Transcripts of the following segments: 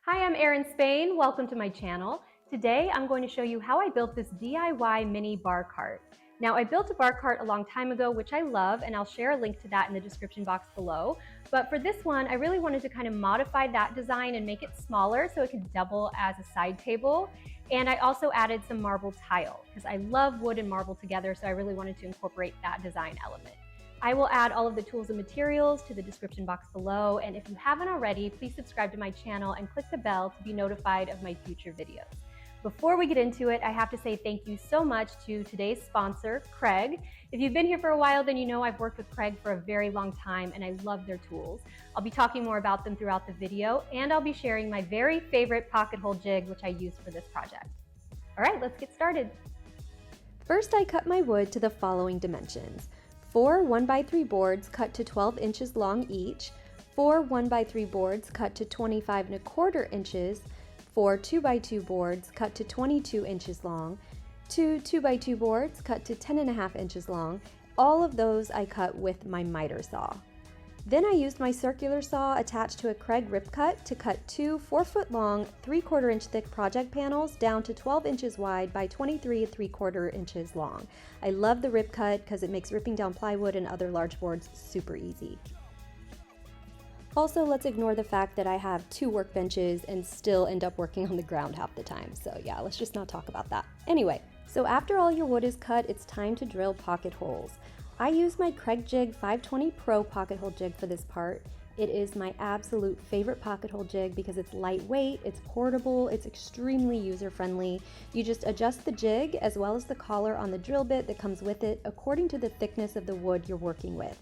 Hi, I'm Erin Spain. Welcome to my channel. Today I'm going to show you how I built this DIY mini bar cart. Now, I built a bar cart a long time ago, which I love, and I'll share a link to that in the description box below. But for this one, I really wanted to kind of modify that design and make it smaller so it could double as a side table. And I also added some marble tile because I love wood and marble together, so I really wanted to incorporate that design element. I will add all of the tools and materials to the description box below, and if you haven't already, please subscribe to my channel and click the bell to be notified of my future videos. Before we get into it, I have to say thank you so much to today's sponsor, Craig. If you've been here for a while, then you know I've worked with Craig for a very long time and I love their tools. I'll be talking more about them throughout the video, and I'll be sharing my very favorite pocket hole jig, which I used for this project. All right, let's get started. First, I cut my wood to the following dimensions. 4 1x3 boards cut to 12 inches long each, 4 1x3 boards cut to 25¼ inches, 4 2x2 boards cut to 22 inches long, 2 2x2 boards cut to 10½ inches long. All of those I cut with my miter saw. Then I used my circular saw attached to a Craig rip cut to cut two 4-foot long, 3/4 inch thick project panels down to 12 inches wide by 23 3/4 inches long. I love the rip cut because it makes ripping down plywood and other large boards super easy. Also, let's ignore the fact that I have 2 workbenches and still end up working on the ground half the time. So yeah, let's just not talk about that. Anyway, so after all your wood is cut, it's time to drill pocket holes. I use my Craig Jig 520 Pro pocket hole jig for this part. It is my absolute favorite pocket hole jig because it's lightweight, it's portable, it's extremely user-friendly. You just adjust the jig as well as the collar on the drill bit that comes with it according to the thickness of the wood you're working with.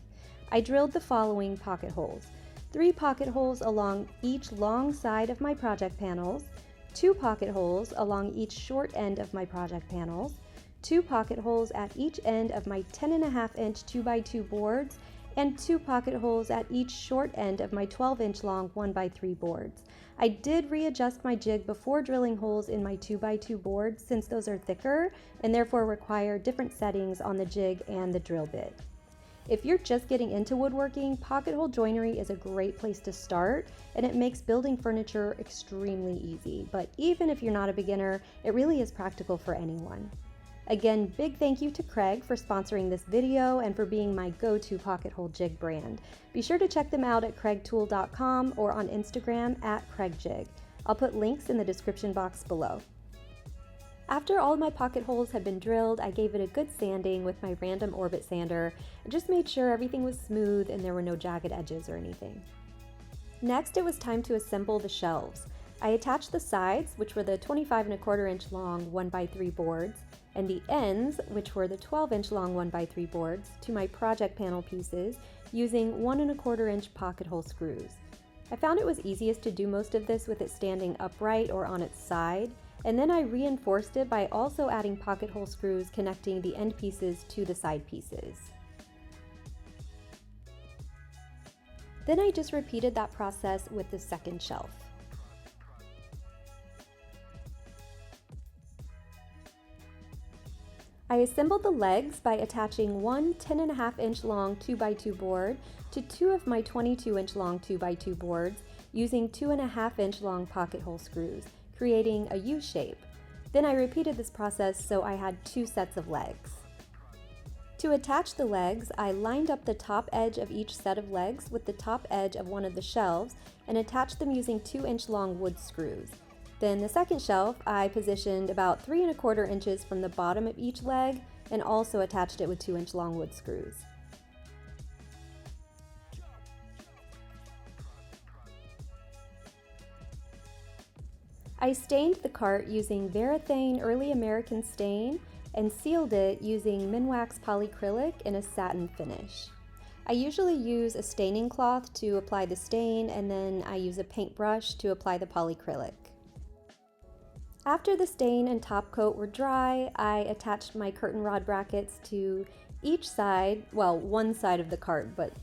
I drilled the following pocket holes. 3 pocket holes along each long side of my project panels, 2 pocket holes along each short end of my project panels, 2 pocket holes at each end of my 10½ inch 2x2 boards, and 2 pocket holes at each short end of my 12-inch long 1x3 boards. I did readjust my jig before drilling holes in my 2x2 boards since those are thicker and therefore require different settings on the jig and the drill bit. If you're just getting into woodworking, pocket hole joinery is a great place to start, and it makes building furniture extremely easy. But even if you're not a beginner, it really is practical for anyone. Again, big thank you to Craig for sponsoring this video and for being my go-to pocket hole jig brand. Be sure to check them out at craigtool.com or on Instagram at craigjig. I'll put links in the description box below. After all my pocket holes had been drilled, I gave it a good sanding with my random orbit sander and just made sure everything was smooth and there were no jagged edges or anything. Next, it was time to assemble the shelves. I attached the sides, which were the 25¼ inch long 1x3 boards, and the ends, which were the 12-inch long 1x3 boards, to my project panel pieces using 1¼ inch pocket hole screws. I found it was easiest to do most of this with it standing upright or on its side, and then I reinforced it by also adding pocket hole screws connecting the end pieces to the side pieces. Then I just repeated that process with the second shelf. I assembled the legs by attaching one 10½ inch long 2x2 board to 2 of my 22-inch long 2x2 boards using 2½ inch long pocket hole screws, creating a U shape. Then I repeated this process so I had 2 sets of legs. To attach the legs, I lined up the top edge of each set of legs with the top edge of one of the shelves and attached them using 2-inch long wood screws. Then the second shelf, I positioned about 3¼ inches from the bottom of each leg and also attached it with 2-inch long wood screws. I stained the cart using Varathane Early American Stain and sealed it using Minwax polycrylic in a satin finish. I usually use a staining cloth to apply the stain, and then I use a paintbrush to apply the polycrylic. After the stain and top coat were dry, I attached my curtain rod brackets to each side, well, one side of the cart, but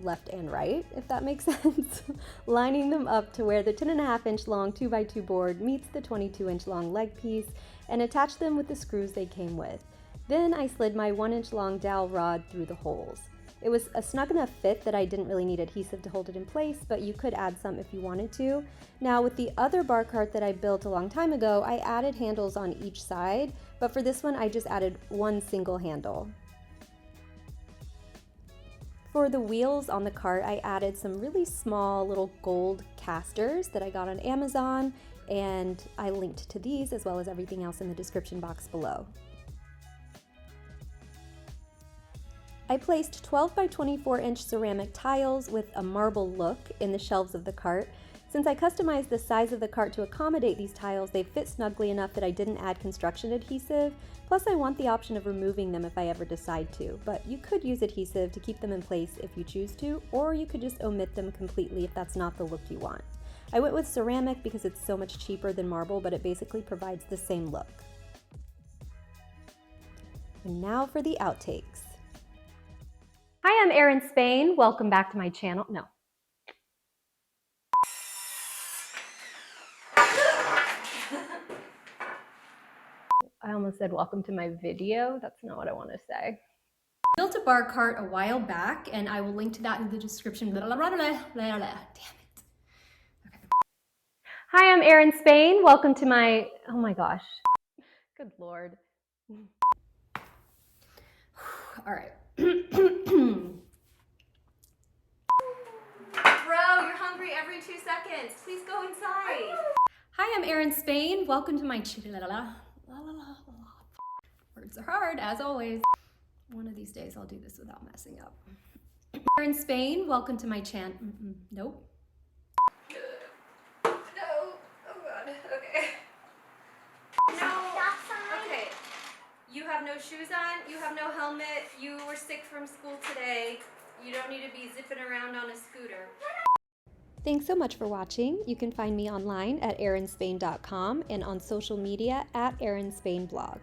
left and right, if that makes sense, lining them up to where the 10½ inch long 2x2 board meets the 22-inch long leg piece and attached them with the screws they came with. Then I slid my 1-inch long dowel rod through the holes. It was a snug enough fit that I didn't really need adhesive to hold it in place, but you could add some if you wanted to. Now with the other bar cart that I built a long time ago, I added handles on each side, but for this one I just added one single handle. For the wheels on the cart, I added some really small little gold casters that I got on Amazon, and I linked to these as well as everything else in the description box below. I placed 12 by 24 inch ceramic tiles with a marble look in the shelves of the cart. Since I customized the size of the cart to accommodate these tiles, they fit snugly enough that I didn't add construction adhesive. Plus I want the option of removing them if I ever decide to, but you could use adhesive to keep them in place if you choose to, or you could just omit them completely if that's not the look you want. I went with ceramic because it's so much cheaper than marble, but it basically provides the same look. And now for the outtakes. Hi, I'm Erin Spain. Welcome back to my channel. No. I almost said welcome to my video. That's not what I want to say. I built a bar cart a while back, and I will link to that in the description. Damn it. Okay. Hi, I'm Erin Spain. Welcome to my, oh my gosh. Good Lord. All right. Bro, you're hungry every 2 seconds. Please go inside. Hi, I'm Erin Spain. Welcome to my words are hard, as always. One of these days I'll do this without messing up. Erin Spain, welcome to my channel. Nope. No. Oh God. Okay. No. Okay. You have no shoes on. You have no helmet. You were sick from school today. You don't need to be zipping around on a scooter. Thanks so much for watching. You can find me online at ErinSpain.com and on social media at ErinSpainBlog.